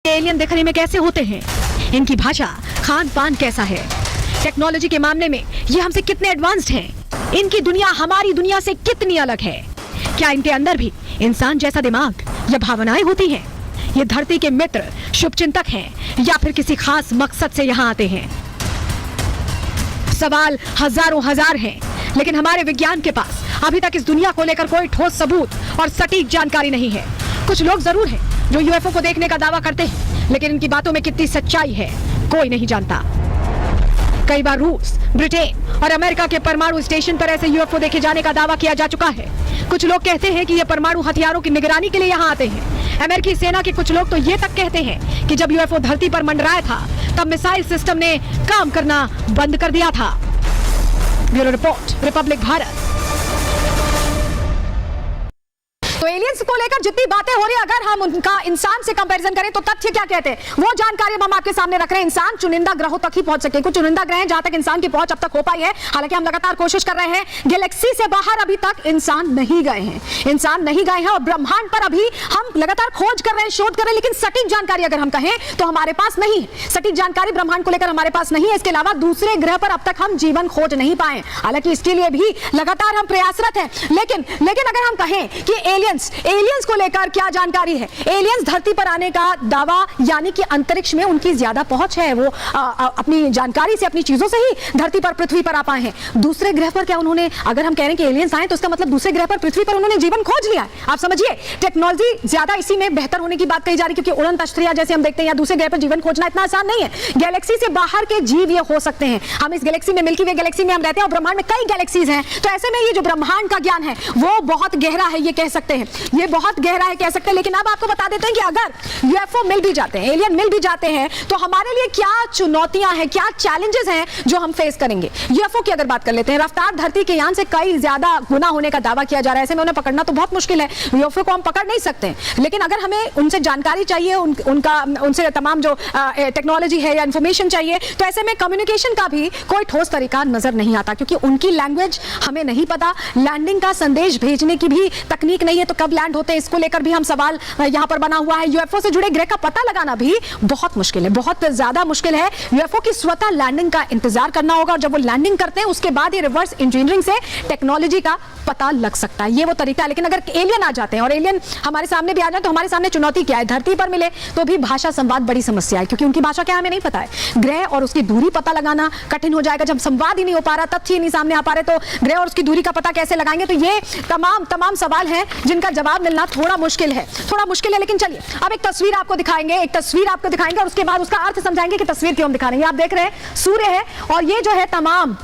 Alien दिखने में कैसे होते हैं, इनकी भाषा, खान पान कैसा है, टेक्नोलॉजी के मामले में ये हमसे कितने एडवांस्ड हैं, इनकी दुनिया हमारी दुनिया से कितनी अलग है, क्या इनके अंदर भी इंसान जैसा दिमाग या भावनाएं होती हैं, ये धरती के मित्र, शुभचिंतक हैं या फिर किसी खास मकसद से यहाँ आते हैं। सवाल हजारों हजार हैं, लेकिन हमारे विज्ञान के पास अभी तक इस दुनिया को लेकर कोई ठोस सबूत और सटीक जानकारी नहीं है। कुछ लोग जरूर हैं जो यूएफओ को देखने का दावा करते हैं, लेकिन इनकी बातों में कितनी सच्चाई है कोई नहीं जानता। कई बार रूस, ब्रिटेन और अमेरिका के परमाणु स्टेशन पर ऐसे यूएफओ देखे जाने का दावा किया जा चुका है। कुछ लोग कहते हैं कि ये परमाणु हथियारों की निगरानी के लिए यहाँ आते हैं। अमेरिकी सेना के कुछ लोग तो ये तक कहते हैं कि जब यूएफओ धरती पर मंडराया था तब मिसाइल सिस्टम ने काम करना बंद कर दिया था। Bureau report, Republic Bharat. तो एलियंस को लेकर जितनी बातें हो रही है, अगर हम उनका इंसान से कंपैरिजन करें तो तथ्य क्या कहते हैं वो जानकारी हम आपके सामने रख रहे हैं। इंसान चुनिंदा ग्रहों तक ही पहुंच सके, कुछ चुनिंदा ग्रह हैं जहां तक इंसान की पहुंच अब तक हो पाई है। हालांकि हम लगातार कोशिश कर रहे हैं, गैलेक्सी से बाहर अभी तक इंसान नहीं गए हैं, इंसान नहीं गए हैं और ब्रह्मांड पर अभी हम लगातार खोज कर रहे हैं, शोध कर रहे हैं, लेकिन सटीक जानकारी अगर हम कहें तो हमारे पास नहीं है। सटीक जानकारी ब्रह्मांड को लेकर हमारे पास नहीं है। इसके अलावा दूसरे ग्रह पर अब तक हम जीवन खोज नहीं पाए, हालांकि इसके लिए भी लगातार हम प्रयासरत हैं। लेकिन अगर हम कहें कि एलियंस को लेकर क्या जानकारी है, एलियंस धरती पर आने का दावा, यानी कि अंतरिक्ष में उनकी ज्यादा पहुंच है, वो अपनी जानकारी से, अपनी चीजों से ही धरती पर, पृथ्वी पर आ पाए हैं। दूसरे ग्रह पर क्या उन्होंने, अगर हम कह रहे हैं कि एलियंस आए तो इसका मतलब दूसरे ग्रह पर, पृथ्वी पर उन्होंने जीवन खोज लिया है। आप समझिए, टेक्नोलॉजी ज्यादा इसी में बेहतर होने की बात कही जा रही है, क्योंकि उड़न तश्तरियां जैसे हम देखते हैं या दूसरे ग्रह पर जीवन खोजना इतना आसान नहीं है। गैलेक्सी से बाहर के जीव ये हो सकते हैं। हम इस गैलेक्सी में, मिल्की वे गैलेक्सी में हम रहते हैं और ब्रह्मांड में कई गैलेक्सीज हैं, तो ऐसे में ये जो ब्रह्मांड का ज्ञान है वो बहुत गहरा है, ये कह सकते हैं, ये बहुत गहरा है कह सकते हैं। लेकिन अब आपको बता देते हैं कि अगर यूएफओ मिल भी जाते हैं, एलियन मिल भी जाते हैं, तो हमारे लिए क्या चुनौतियां हैं, क्या चैलेंजेस हैं जो हम फेस करेंगे। यूएफओ की अगर बात कर लेते हैं, रफ्तार धरती के यान से कई ज्यादा गुना होने का दावा किया जा रहा है। ऐसे में उन्हें पकड़ना तो बहुत मुश्किल है, यूएफओ को हम पकड़ नहीं सकते, लेकिन अगर हमें उनसे जानकारी चाहिए, उनसे तमाम जो टेक्नोलॉजी है या इंफॉर्मेशन चाहिए, तो ऐसे में कम्युनिकेशन का भी कोई ठोस तरीका नजर नहीं आता, क्योंकि उनकी लैंग्वेज हमें नहीं पता, लैंडिंग का संदेश भेजने की भी तकनीक नहीं है, तो कब लैंड होते हैं इसको लेकर भी हम सवाल यहां पर बना हुआ है। यूएफओ से जुड़े ग्रह का पता लगाना भी बहुत मुश्किल है, बहुत ज्यादा मुश्किल है। यूएफओ की स्वतः लैंडिंग का इंतजार करना होगा, और जब वो लैंडिंग करते हैं उसके बाद ये रिवर्स इंजीनियरिंग से टेक्नोलॉजी का पता लग सकता है, ये वो तरीका है। लेकिन अगर एलियन आ जाते हैं और एलियन हमारे सामने भी आ जाए, तो हमारे सामने चुनौती क्या है, धरती पर मिले तो भी भाषा संवाद बड़ी समस्या है, क्योंकि उनकी भाषा क्या हमें नहीं पता है। ग्रह और उसकी दूरी पता लगाना कठिन हो जाएगा, जब संवाद ही नहीं हो पा रहा, तथ्य ही नहीं सामने आ पा रहे, तो ग्रह और उसकी दूरी का पता कैसे लगाएंगे। तो ये तमाम सवाल हैं जिनका जवाब मिलना थोड़ा मुश्किल है, लेकिन चलिए अब एक तस्वीर आपको दिखाएंगे, और उसके बाद उसका अर्थ समझाएंगे कि तस्वीर क्यों हम दिखा रहे हैं। आप देख रहे हैं सूर्य है, और ये जो है तमाम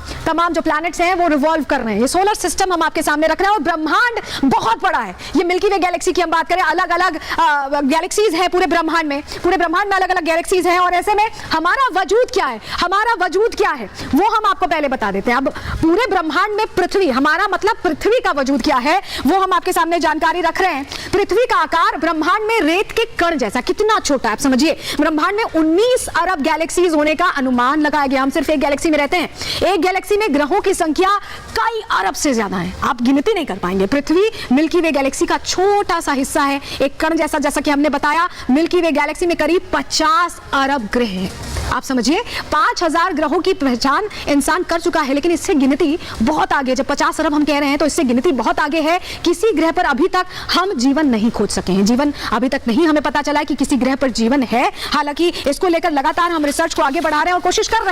जो प्लैनेट्स हैं वो रिवॉल्व कर रहे हैं। ये सोलर सिस्टम हम आपके सामने रख रहे हैं, और ब्रह्मांड बहुत बड़ा है। ये मिल्की वे गैलेक्सी की हम बात करें, अलग अलग गैलेक्सीज हैं पूरे ब्रह्मांड में अलग अलग गैलेक्सीज हैं, और ऐसे में हमारा वजूद क्या है वो हम आपको पहले बता देते हैं। अब पूरे ब्रह्मांड में पृथ्वी, हमारा मतलब पृथ्वी का वजूद क्या है वो हम आपके सामने जानकारी रख रहे हैं। पृथ्वी का आकार ब्रह्मांड में रेत के कण जैसा, कितना छोटा है आप समझिए। ब्रह्मांड में 19 अरब गैलेक्सीज होने का अनुमान लगाया गया। हम सिर्फ एक गैलेक्सी में रहते हैं, एक गैलेक्सी में ग्रहों की संख्या कई अरब से ज्यादा है, आप गिनती नहीं कर पाएंगे। पृथ्वी मिल्की वे गैलेक्सी का छोटा सा हिस्सा है, एक कण जैसा कि हमने बताया। मिल्की वे गैलेक्सी में करीब 50 अरब ग्रह हैं, आप समझिए 5000 ग्रहों की पहचान इंसान कर चुका है, लेकिन इससे गिनती बहुत आगे। जब 50 अरब हम कह रहे हैं तो इससे गिनती बहुत आगे है। किसी ग्रह पर अभी तक हम जीवन नहीं खोज सके हैं, जीवन अभी तक नहीं हमें पता चला है कि किसी ग्रह पर जीवन है। हालांकि इसको लेकर लगातार हम रिसर्च को आगे बढ़ा रहे हैं और कोशिश कर रहे हैं।